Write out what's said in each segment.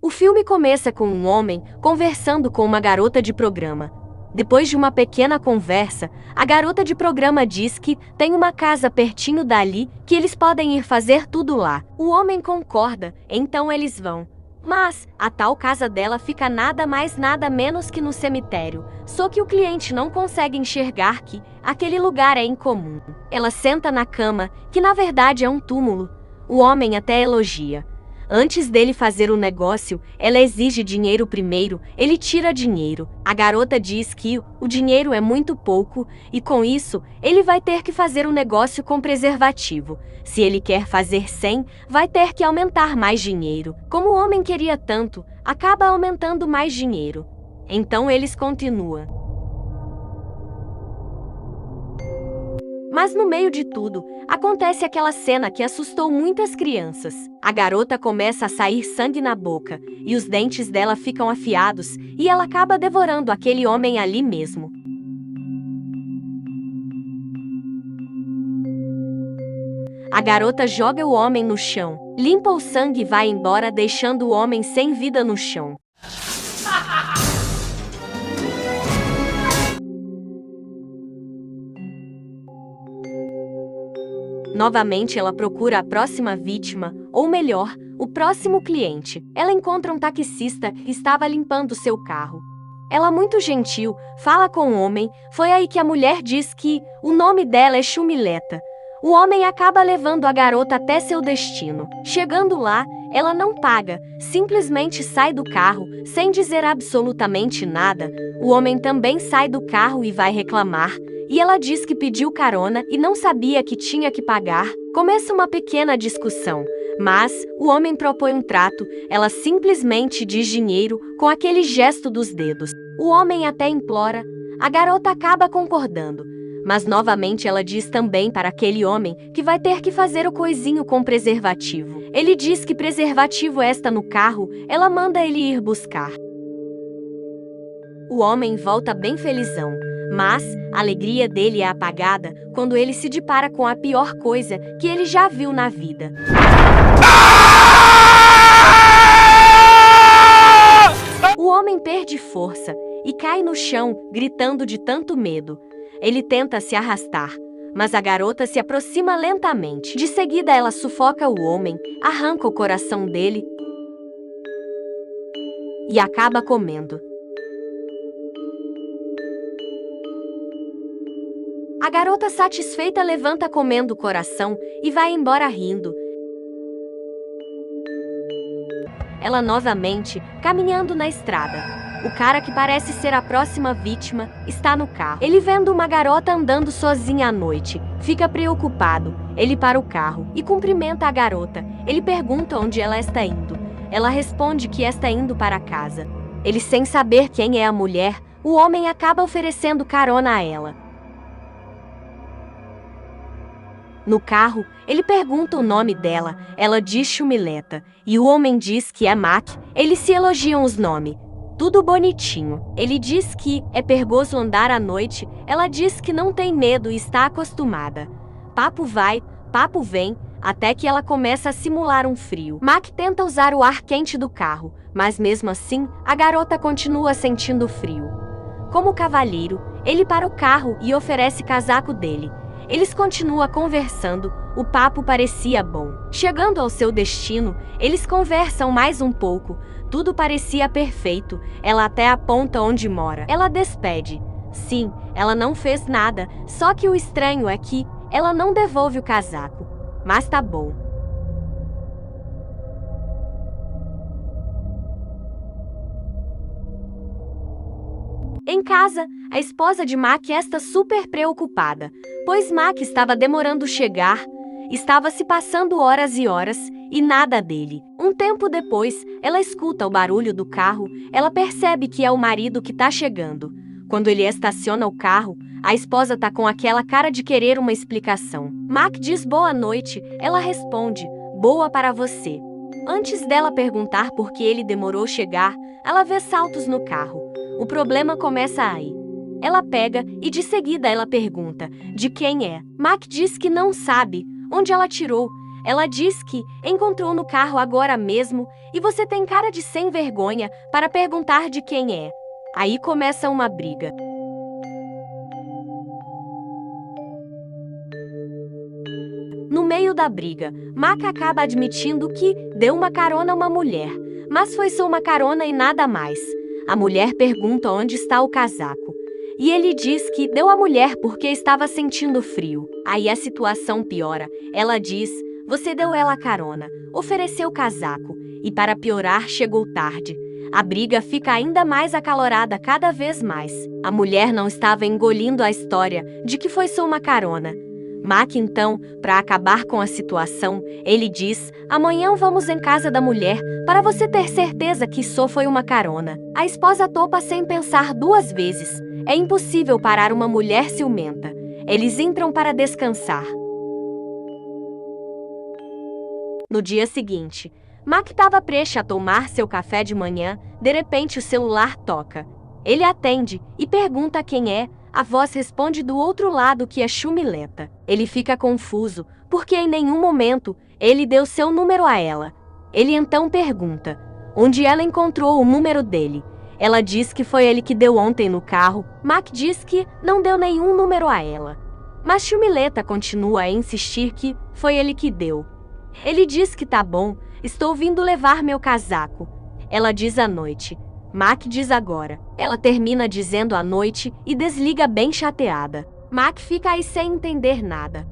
O filme começa com um homem conversando com uma garota de programa. Depois de uma pequena conversa, a garota de programa diz que tem uma casa pertinho dali que eles podem ir fazer tudo lá. O homem concorda, então eles vão. Mas a tal casa dela fica nada mais nada menos que no cemitério, só que o cliente não consegue enxergar que aquele lugar é incomum. Ela senta na cama, que na verdade é um túmulo. O homem até elogia. Antes dele fazer o negócio, ela exige dinheiro primeiro, ele tira dinheiro. A garota diz que o dinheiro é muito pouco e com isso, ele vai ter que fazer o negócio com preservativo. Se ele quer fazer 100, vai ter que aumentar mais dinheiro. Como o homem queria tanto, acaba aumentando mais dinheiro. Então eles continuam. Mas no meio de tudo, acontece aquela cena que assustou muitas crianças. A garota começa a sair sangue na boca, e os dentes dela ficam afiados, e ela acaba devorando aquele homem ali mesmo. A garota joga o homem no chão, limpa o sangue e vai embora, deixando o homem sem vida no chão. Novamente, ela procura a próxima vítima, ou melhor, o próximo cliente. Ela encontra um taxista que estava limpando seu carro. Ela, muito gentil, fala com o homem. Foi aí que a mulher diz que o nome dela é Chumileta. O homem acaba levando a garota até seu destino. Chegando lá, ela não paga, simplesmente sai do carro, sem dizer absolutamente nada. O homem também sai do carro e vai reclamar. E ela diz que pediu carona e não sabia que tinha que pagar. Começa uma pequena discussão, mas o homem propõe um trato. Ela simplesmente diz dinheiro com aquele gesto dos dedos. O homem até implora. A garota acaba concordando. Mas novamente ela diz também para aquele homem que vai ter que fazer o coisinho com preservativo. Ele diz que preservativo está no carro, ela manda ele ir buscar. O homem volta bem felizão. Mas a alegria dele é apagada quando ele se depara com a pior coisa que ele já viu na vida. O homem perde força e cai no chão, gritando de tanto medo. Ele tenta se arrastar, mas a garota se aproxima lentamente. De seguida, ela sufoca o homem, arranca o coração dele e acaba comendo. A garota satisfeita levanta comendo o coração e vai embora rindo. Ela novamente, caminhando na estrada. O cara que parece ser a próxima vítima está no carro. Ele vendo uma garota andando sozinha à noite, fica preocupado. Ele para o carro e cumprimenta a garota. Ele pergunta onde ela está indo. Ela responde que está indo para casa. Ele, sem saber quem é a mulher, o homem acaba oferecendo carona a ela. No carro, ele pergunta o nome dela, ela diz Chumileta, e o homem diz que é Mac. Eles se elogiam os nomes, tudo bonitinho. Ele diz que é perigoso andar à noite, ela diz que não tem medo e está acostumada. Papo vai, papo vem, até que ela começa a simular um frio. Mac tenta usar o ar quente do carro, mas mesmo assim, a garota continua sentindo frio. Como cavalheiro, ele para o carro e oferece casaco dele. Eles continuam conversando, o papo parecia bom. Chegando ao seu destino, eles conversam mais um pouco, tudo parecia perfeito, ela até aponta onde mora. Ela despede. Sim, ela não fez nada, só que o estranho é que ela não devolve o casaco. Mas tá bom. Em casa, a esposa de Mac está super preocupada, pois Mac estava demorando chegar, estava se passando horas e horas, e nada dele. Um tempo depois, ela escuta o barulho do carro, ela percebe que é o marido que está chegando. Quando ele estaciona o carro, a esposa tá com aquela cara de querer uma explicação. Mac diz boa noite, ela responde, boa para você. Antes dela perguntar por que ele demorou chegar, ela vê saltos no carro. O problema começa aí. Ela pega e de seguida ela pergunta de quem é. Mac diz que não sabe onde ela tirou. Ela diz que encontrou no carro agora mesmo e você tem cara de sem vergonha para perguntar de quem é. Aí começa uma briga. No meio da briga, Mac acaba admitindo que deu uma carona a uma mulher, mas foi só uma carona e nada mais. A mulher pergunta onde está o casaco. E ele diz que deu à mulher porque estava sentindo frio. Aí a situação piora. Ela diz: você deu ela a carona, ofereceu o casaco e, para piorar, chegou tarde. A briga fica ainda mais acalorada cada vez mais. A mulher não estava engolindo a história de que foi só uma carona. Mac, então, para acabar com a situação, ele diz: amanhã vamos em casa da mulher para você ter certeza que só foi uma carona. A esposa topa sem pensar duas vezes. É impossível parar uma mulher ciumenta. Eles entram para descansar. No dia seguinte, Mac estava prestes a tomar seu café de manhã. De repente o celular toca. Ele atende e pergunta quem é. A voz responde do outro lado que é Chumileta. Ele fica confuso, porque em nenhum momento ele deu seu número a ela. Ele então pergunta onde ela encontrou o número dele. Ela diz que foi ele que deu ontem no carro. Mac diz que não deu nenhum número a ela. Mas Chumileta continua a insistir que foi ele que deu. Ele diz que tá bom, estou vindo levar meu casaco. Ela diz à noite. Mac diz agora. Ela termina dizendo à noite e desliga bem chateada. Mac fica aí sem entender nada.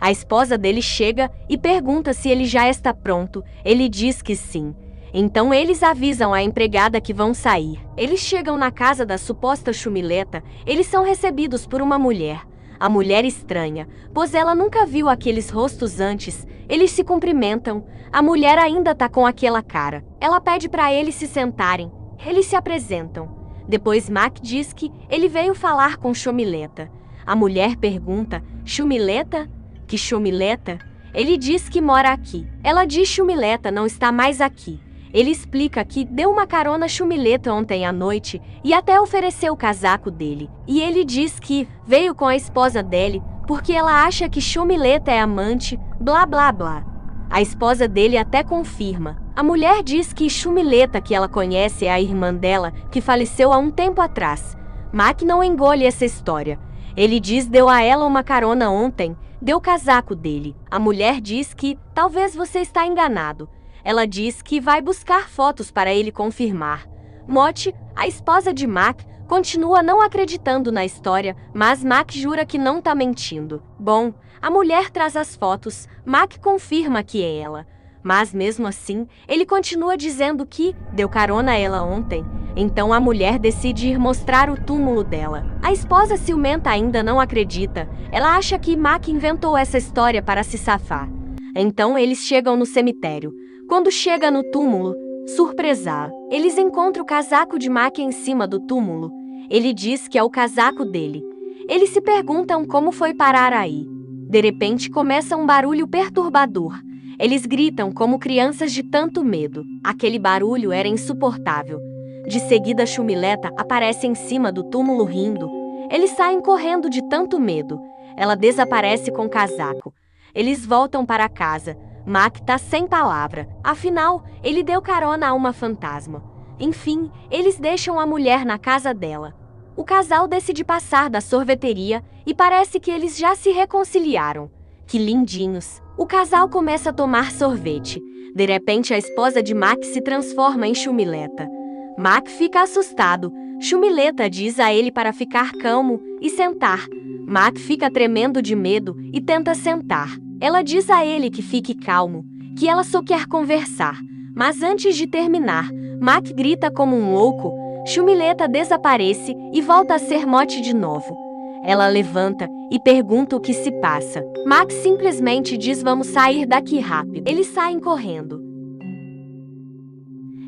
A esposa dele chega e pergunta se ele já está pronto. Ele diz que sim. Então eles avisam a empregada que vão sair. Eles chegam na casa da suposta Chumileta. Eles são recebidos por uma mulher. A mulher estranha, pois ela nunca viu aqueles rostos antes. Eles se cumprimentam. A mulher ainda tá com aquela cara. Ela pede para eles se sentarem. Eles se apresentam. Depois Mac diz que ele veio falar com Chumileta. A mulher pergunta: Chumileta? Que Chumileta? Ele diz que mora aqui. Ela diz Chumileta não está mais aqui. Ele explica que deu uma carona a Chumileta ontem à noite e até ofereceu o casaco dele. E ele diz que veio com a esposa dele porque ela acha que Chumileta é amante, blá blá blá. A esposa dele até confirma. A mulher diz que Chumileta que ela conhece é a irmã dela que faleceu há um tempo atrás. Mac não engole essa história. Ele diz deu a ela uma carona ontem, deu o casaco dele. A mulher diz que talvez você está enganado. Ela diz que vai buscar fotos para ele confirmar. Motti, a esposa de Mac, continua não acreditando na história, mas Mac jura que não está mentindo. Bom, a mulher traz as fotos, Mac confirma que é ela. Mas mesmo assim, ele continua dizendo que deu carona a ela ontem. Então a mulher decide ir mostrar o túmulo dela. A esposa ciumenta ainda não acredita. Ela acha que Mac inventou essa história para se safar. Então eles chegam no cemitério. Quando chega no túmulo, surpresa, eles encontram o casaco de Mac em cima do túmulo. Ele diz que é o casaco dele. Eles se perguntam como foi parar aí. De repente começa um barulho perturbador. Eles gritam como crianças de tanto medo. Aquele barulho era insuportável. De seguida, Chumileta aparece em cima do túmulo rindo. Eles saem correndo de tanto medo. Ela desaparece com o casaco. Eles voltam para casa. Mac tá sem palavra. Afinal, ele deu carona a uma fantasma. Enfim, eles deixam a mulher na casa dela. O casal decide passar da sorveteria e parece que eles já se reconciliaram. Que lindinhos! O casal começa a tomar sorvete. De repente, a esposa de Mac se transforma em Chumileta. Mac fica assustado. Chumileta diz a ele para ficar calmo e sentar. Mac fica tremendo de medo e tenta sentar. Ela diz a ele que fique calmo, que ela só quer conversar. Mas antes de terminar, Mac grita como um louco. Chumileta desaparece e volta a ser Motti de novo. Ela levanta e pergunta o que se passa. Mac simplesmente diz vamos sair daqui rápido. Eles saem correndo.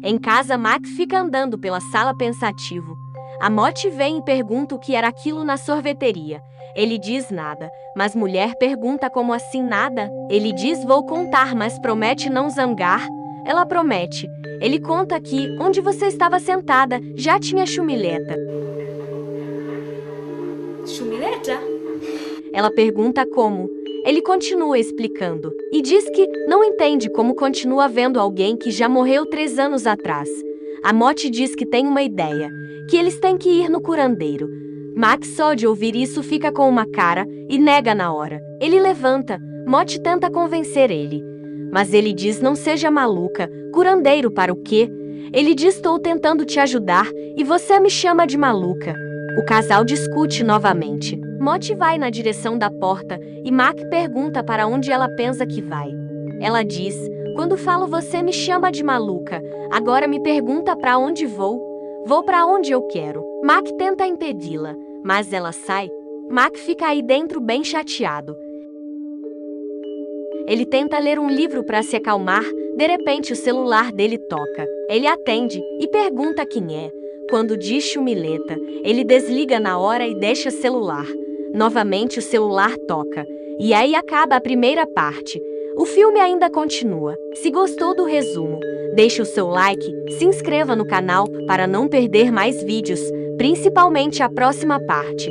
Em casa, Mac fica andando pela sala pensativo. A Motti vem e pergunta o que era aquilo na sorveteria. Ele diz nada, mas mulher pergunta como assim nada? Ele diz vou contar, mas promete não zangar. Ela promete. Ele conta que, onde você estava sentada, já tinha Chumileta. Chumileta? Ela pergunta como. Ele continua explicando e diz que não entende como continua vendo alguém que já morreu 3 anos atrás. A Morty diz que tem uma ideia, que eles têm que ir no curandeiro. Max só de ouvir isso fica com uma cara e nega na hora. Ele levanta, Morty tenta convencer ele. Mas ele diz não seja maluca, curandeiro para o quê? Ele diz estou tentando te ajudar e você me chama de maluca. O casal discute novamente. Morty vai na direção da porta e Mac pergunta para onde ela pensa que vai. Ela diz, quando falo você me chama de maluca, agora me pergunta para onde vou. Vou para onde eu quero. Mac tenta impedi-la, mas ela sai. Mac fica aí dentro bem chateado. Ele tenta ler um livro para se acalmar, de repente o celular dele toca. Ele atende e pergunta quem é. Quando diz Chumileta, ele desliga na hora e deixa o celular. Novamente o celular toca. E aí acaba a primeira parte. O filme ainda continua. Se gostou do resumo, deixe o seu like, se inscreva no canal para não perder mais vídeos, principalmente a próxima parte.